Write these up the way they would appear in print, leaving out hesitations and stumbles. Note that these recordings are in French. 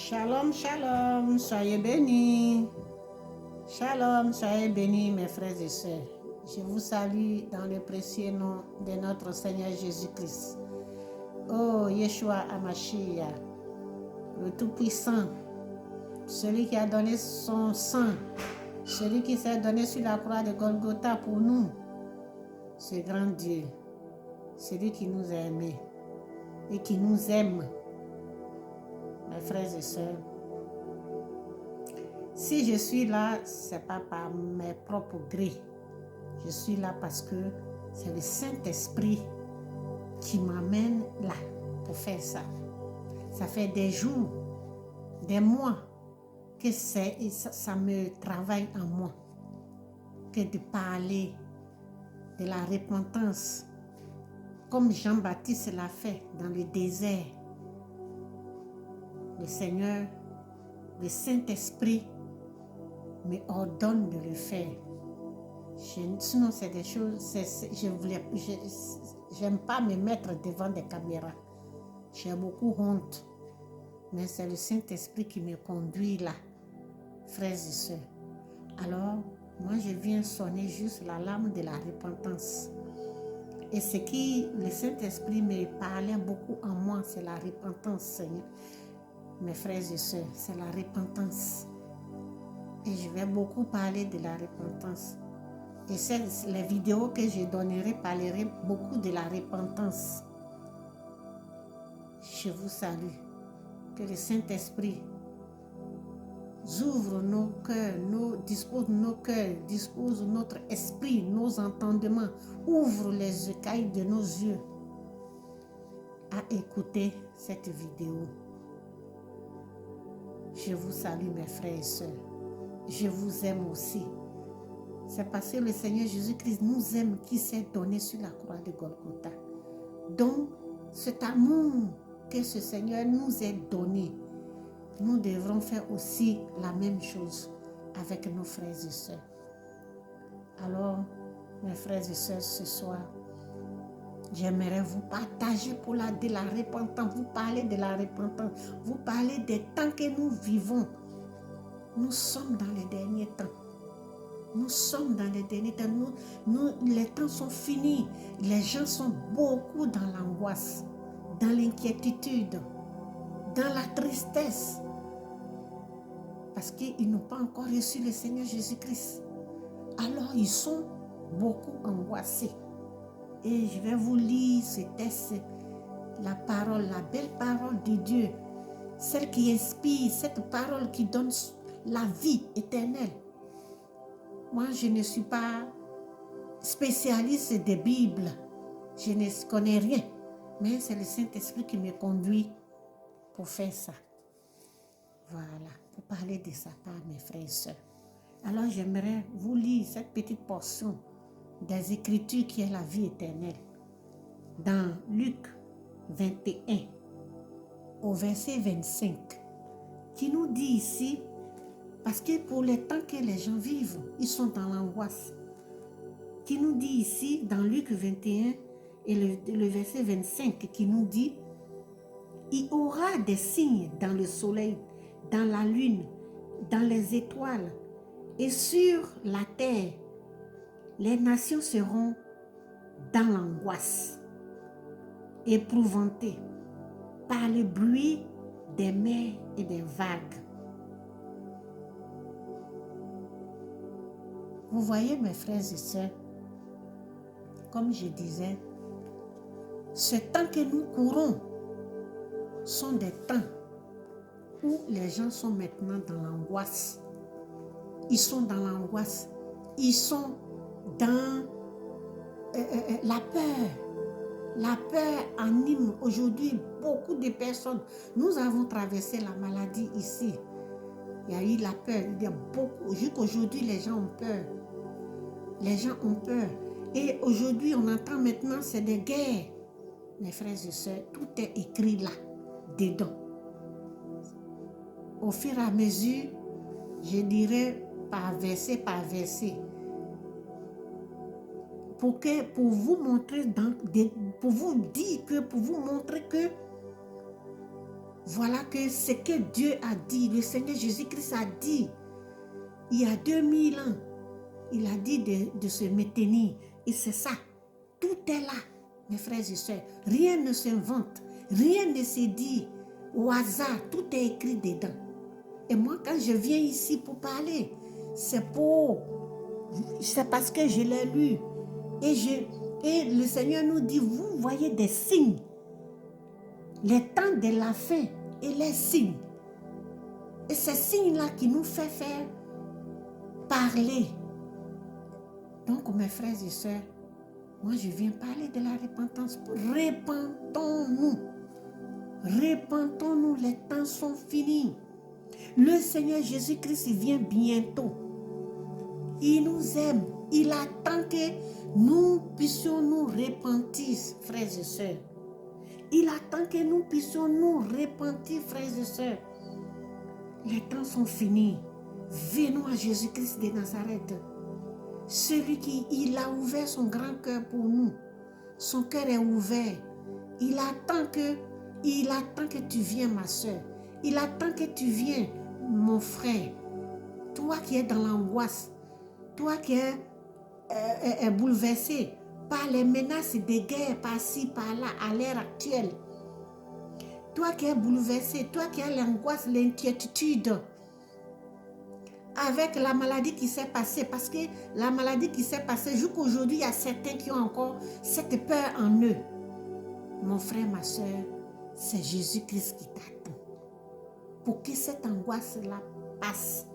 Shalom, shalom, soyez bénis. Shalom, soyez bénis mes frères et sœurs. Je vous salue dans le précieux nom de notre Seigneur Jésus-Christ. Oh, Yeshua Hamashiach, le Tout-Puissant, celui qui a donné son sang, celui qui s'est donné sur la croix de Golgotha pour nous, ce grand Dieu, celui qui nous a aimés et qui nous aime. Mes frères et sœurs, si je suis là, ce n'est pas par mes propres grés. Je suis là parce que c'est le Saint-Esprit qui m'amène là pour faire ça. Ça fait des jours, des mois que ça me travaille en moi que de parler de la repentance comme Jean-Baptiste l'a fait dans le désert. Le Seigneur, le Saint-Esprit me ordonne de le faire. Sinon, c'est des choses, j'aime pas me mettre devant des caméras. J'ai beaucoup honte. Mais c'est le Saint-Esprit qui me conduit là, frères et sœurs. Alors, moi, je viens sonner juste l'alarme de la repentance. Et ce qui, le Saint-Esprit me parlait beaucoup en moi, c'est la repentance, Seigneur. Mes frères et sœurs, c'est la repentance. Et je vais beaucoup parler de la repentance. Et les vidéos que je donnerai parleront beaucoup de la repentance. Je vous salue. Que le Saint-Esprit ouvre nos cœurs, dispose notre esprit, nos entendements, ouvre les écailles de nos yeux à écouter cette vidéo. Je vous salue mes frères et sœurs. Je vous aime aussi. C'est parce que le Seigneur Jésus-Christ nous aime qui s'est donné sur la croix de Golgotha. Donc, cet amour que ce Seigneur nous a donné, nous devrons faire aussi la même chose avec nos frères et sœurs. Alors, mes frères et sœurs, ce soir, j'aimerais vous partager de la repentance, vous parler de la repentance, vous parler des temps que nous vivons. Nous sommes dans les derniers temps. Nous sommes dans les derniers temps. Les temps sont finis. Les gens sont beaucoup dans l'angoisse, dans l'inquiétude, dans la tristesse. Parce qu'ils n'ont pas encore reçu le Seigneur Jésus-Christ. Alors ils sont beaucoup angoissés. Et je vais vous lire ce texte, la parole, la belle parole de Dieu, celle qui inspire, cette parole qui donne la vie éternelle. Moi, je ne suis pas spécialiste des Bibles. Je ne connais rien. Mais c'est le Saint-Esprit qui me conduit pour faire ça. Voilà, pour parler de sa part, mes frères et sœurs. Alors, j'aimerais vous lire cette petite portion des Écritures qui est la vie éternelle. Dans Luc 21, au verset 25, qui nous dit ici, parce que pour les temps que les gens vivent, ils sont dans l'angoisse. Qui nous dit ici, dans Luc 21, et le verset 25, qui nous dit, il y aura des signes dans le soleil, dans la lune, dans les étoiles, et sur la terre, les nations seront dans l'angoisse, épouvantées par le bruit des mers et des vagues. Vous voyez, mes frères et sœurs, comme je disais, ce temps que nous courons sont des temps où les gens sont maintenant dans l'angoisse. Ils sont dans l'angoisse. Ils sont dans la peur. La peur anime aujourd'hui beaucoup de personnes. Nous avons traversé la maladie ici. Il y a eu la peur. Il y a beaucoup. Jusqu'aujourd'hui, les gens ont peur. Les gens ont peur. Et aujourd'hui, on entend maintenant, c'est des guerres. Mes frères et sœurs, tout est écrit là, dedans. Au fur et à mesure, je dirais par verset, pour vous montrer, pour vous montrer que Voilà que ce que Dieu a dit, le Seigneur Jésus-Christ a dit, il y a 2000 ans, il a dit de se maintenir. Et c'est ça. Tout est là, mes frères et sœurs. Rien ne s'invente. Rien ne se dit au hasard. Tout est écrit dedans. Et moi, quand je viens ici pour parler, c'est parce que je l'ai lu. Et le Seigneur nous dit, vous voyez des signes. Les temps de la fin et les signes. Et ces signes-là qui nous fait faire parler. Donc, mes frères et sœurs, moi, je viens parler de la repentance. Repentons-nous. Repentons-nous, les temps sont finis. Le Seigneur Jésus-Christ vient bientôt. Il nous aime. Il attend que nous puissions nous repentir, frères et sœurs. Il attend que nous puissions nous repentir, frères et sœurs. Les temps sont finis. Venons à Jésus-Christ de Nazareth. Celui il a ouvert son grand cœur pour nous. Son cœur est ouvert. Il attend que tu viennes, ma soeur. Il attend que tu viennes, mon frère. Toi qui es dans l'angoisse. Toi qui es bouleversé par les menaces de guerre par-ci, par-là, à l'ère actuelle. Toi qui es bouleversé, toi qui as l'angoisse, l'inquiétude avec la maladie qui s'est passée, parce que la maladie qui s'est passée, jusqu'aujourd'hui, il y a certains qui ont encore cette peur en eux. Mon frère, ma soeur, c'est Jésus-Christ qui t'attend. Pour que cette angoisse-là passe,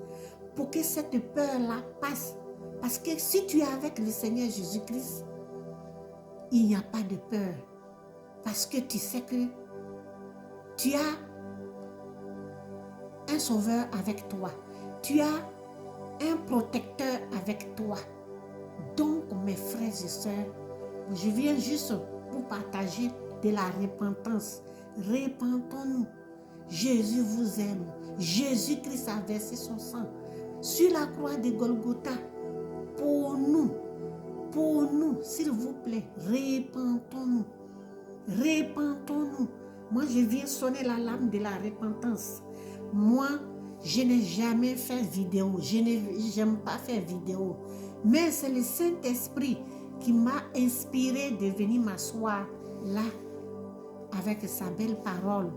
pour que cette peur-là passe. Parce que si tu es avec le Seigneur Jésus-Christ, il n'y a pas de peur. Parce que tu sais que tu as un sauveur avec toi. Tu as un protecteur avec toi. Donc, mes frères et sœurs, je viens juste pour partager de la repentance. Repentons-nous. Jésus vous aime. Jésus-Christ a versé son sang sur la croix de Golgotha pour nous, s'il vous plaît. Repentons-nous. Repentons-nous. Moi, je viens sonner l'alarme de la repentance. Moi, je n'ai jamais fait vidéo. Je n'aime pas faire vidéo. Mais c'est le Saint-Esprit qui m'a inspiré de venir m'asseoir là avec sa belle parole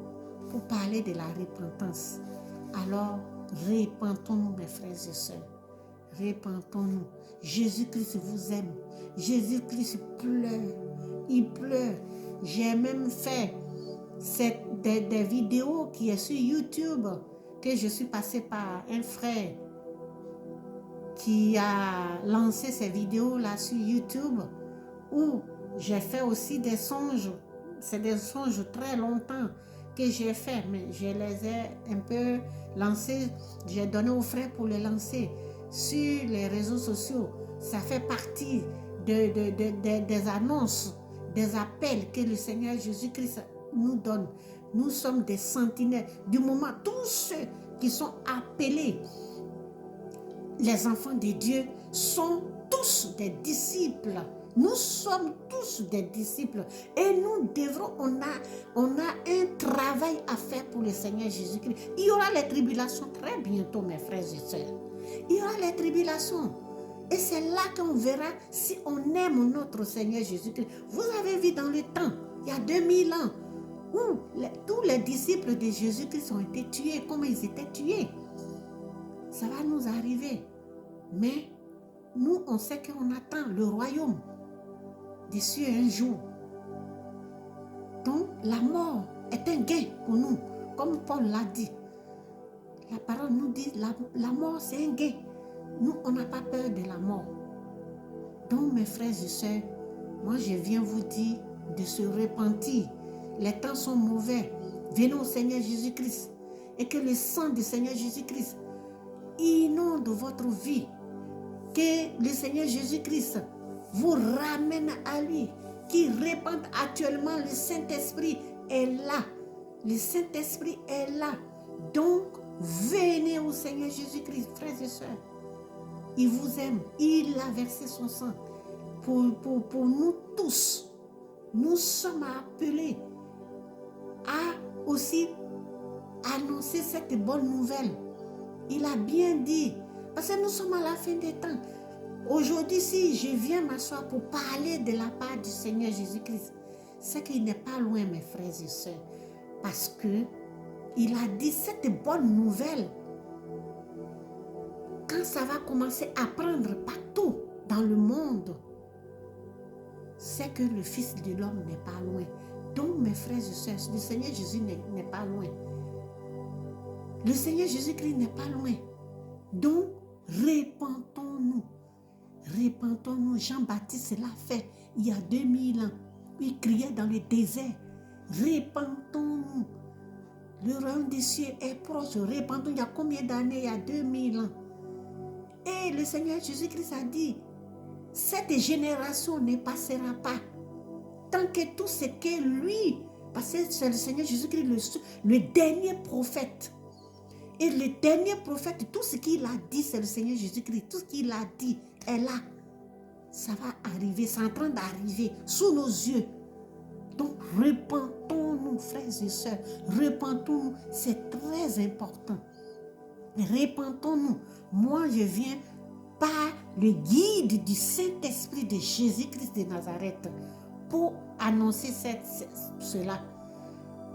pour parler de la repentance. Alors, repentons-nous, mes frères et sœurs. Repentons-nous. Jésus-Christ vous aime. Jésus-Christ pleure. Il pleure. J'ai même fait des vidéos qui est sur YouTube, que je suis passée par un frère qui a lancé ces vidéos-là sur YouTube, où j'ai fait aussi des songes. C'est des songes très longtemps que j'ai fait, mais je les ai un peu lancés. J'ai donné au frère pour les lancer sur les réseaux sociaux. Ça fait partie des annonces, des appels que le Seigneur Jésus-Christ nous donne. Nous sommes des sentinelles. Du moment, tous ceux qui sont appelés, les enfants de Dieu, sont tous des disciples. Nous sommes tous des disciples. Et nous devrons, on a un travail à faire pour le Seigneur Jésus-Christ. Il y aura les tribulations très bientôt, mes frères et sœurs. Il y aura les tribulations. Et c'est là qu'on verra si on aime notre Seigneur Jésus-Christ. Vous avez vu dans le temps, il y a 2000 ans, où tous les disciples de Jésus-Christ ont été tués, comment ils étaient tués. Ça va nous arriver. Mais nous, on sait qu'on attend le royaume des cieux un jour. Donc, la mort est un gain pour nous, comme Paul l'a dit. La parole nous dit, la mort c'est un gain. Nous, on n'a pas peur de la mort. Donc, mes frères et sœurs, moi, je viens vous dire de se repentir. Les temps sont mauvais. Venez au Seigneur Jésus-Christ. Et que le sang du Seigneur Jésus-Christ inonde votre vie. Que le Seigneur Jésus-Christ vous ramène à lui. Qui répande actuellement, le Saint-Esprit est là. Le Saint-Esprit est là. Donc, venez au Seigneur Jésus-Christ, frères et sœurs. Il vous aime. Il a versé son sang pour nous tous. Nous sommes appelés à aussi annoncer cette bonne nouvelle. Il a bien dit, parce que nous sommes à la fin des temps. Aujourd'hui, si je viens m'asseoir pour parler de la part du Seigneur Jésus-Christ, c'est qu'il n'est pas loin, mes frères et sœurs. Parce que il a dit cette bonne nouvelle. Quand ça va commencer à prendre partout dans le monde, c'est que le Fils de l'homme n'est pas loin. Donc, mes frères et sœurs, le Seigneur Jésus n'est pas loin. Le Seigneur Jésus-Christ n'est pas loin. Donc, répentons-nous. Répentons-nous. Jean-Baptiste l'a fait il y a 2000 ans. Il criait dans le désert. Répentons-nous. Le royaume des cieux est proche. Répentons-nous. Il y a combien d'années? Il y a 2000 ans. Et le Seigneur Jésus-Christ a dit, cette génération ne passera pas tant que tout ce que lui, parce que c'est le Seigneur Jésus-Christ, le dernier prophète. Et le dernier prophète, tout ce qu'il a dit, c'est le Seigneur Jésus-Christ. Tout ce qu'il a dit est là. Ça va arriver, c'est en train d'arriver sous nos yeux. Donc, repentons-nous, frères et sœurs. Repentons-nous, c'est très important. Repentons-nous. Moi, je viens par le guide du Saint-Esprit de Jésus-Christ de Nazareth pour annoncer cela.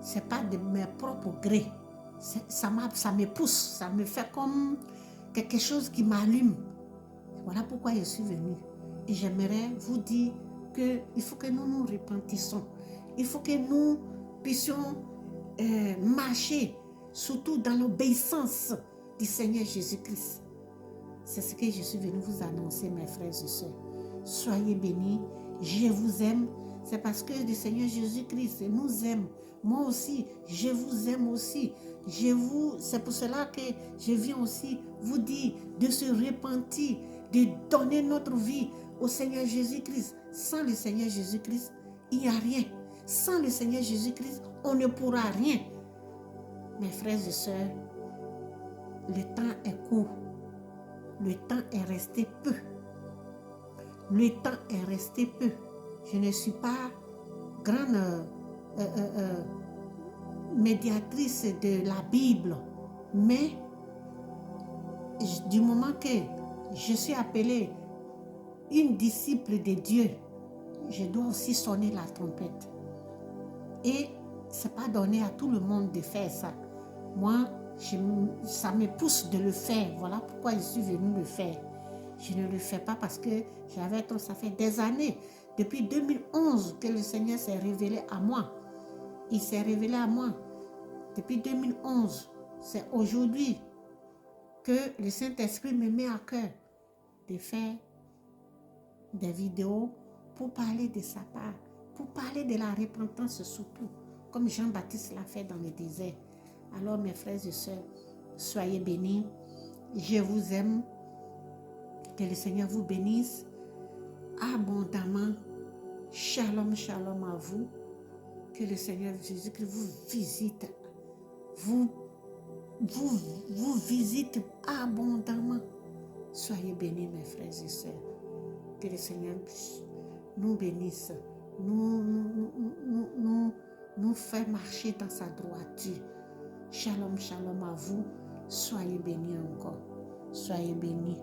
Ce n'est pas de mes propres grés. Ça me pousse, ça me fait comme quelque chose qui m'allume. Voilà pourquoi je suis venue. Et j'aimerais vous dire qu'il faut que nous nous repentissons. Il faut que nous puissions marcher, surtout dans l'obéissance du Seigneur Jésus-Christ. C'est ce que je suis venue vous annoncer, mes frères et sœurs. Soyez bénis, je vous aime. C'est parce que le Seigneur Jésus-Christ nous aime. Moi aussi, je vous aime aussi. C'est pour cela que je viens aussi vous dire de se repentir, de donner notre vie au Seigneur Jésus-Christ. Sans le Seigneur Jésus-Christ, il n'y a rien. Sans le Seigneur Jésus-Christ, on ne pourra rien. Mes frères et sœurs, le temps est court. Le temps est resté peu. Le temps est resté peu. Je ne suis pas grande médiatrice de la Bible, mais du moment que je suis appelée une disciple de Dieu, je dois aussi sonner la trompette. Et ce n'est pas donné à tout le monde de faire ça. Moi, ça me pousse de le faire. Voilà pourquoi je suis venue le faire. Je ne le fais pas parce que ça fait des années, depuis 2011 que le Seigneur s'est révélé à moi. Il s'est révélé à moi depuis 2011. C'est aujourd'hui que le Saint-Esprit me met à cœur de faire des vidéos pour parler de sa part, pour parler de la repentance surtout, comme Jean-Baptiste l'a fait dans le désert. Alors mes frères et sœurs, soyez bénis. Je vous aime. Que le Seigneur vous bénisse abondamment. Shalom, shalom à vous. Que le Seigneur Jésus-Christ vous visite. Vous visite abondamment. Soyez bénis, mes frères et sœurs. Que le Seigneur nous bénisse. Nous fait marcher dans sa droiture. Shalom, shalom à vous. Soyez bénis encore. Soyez bénis.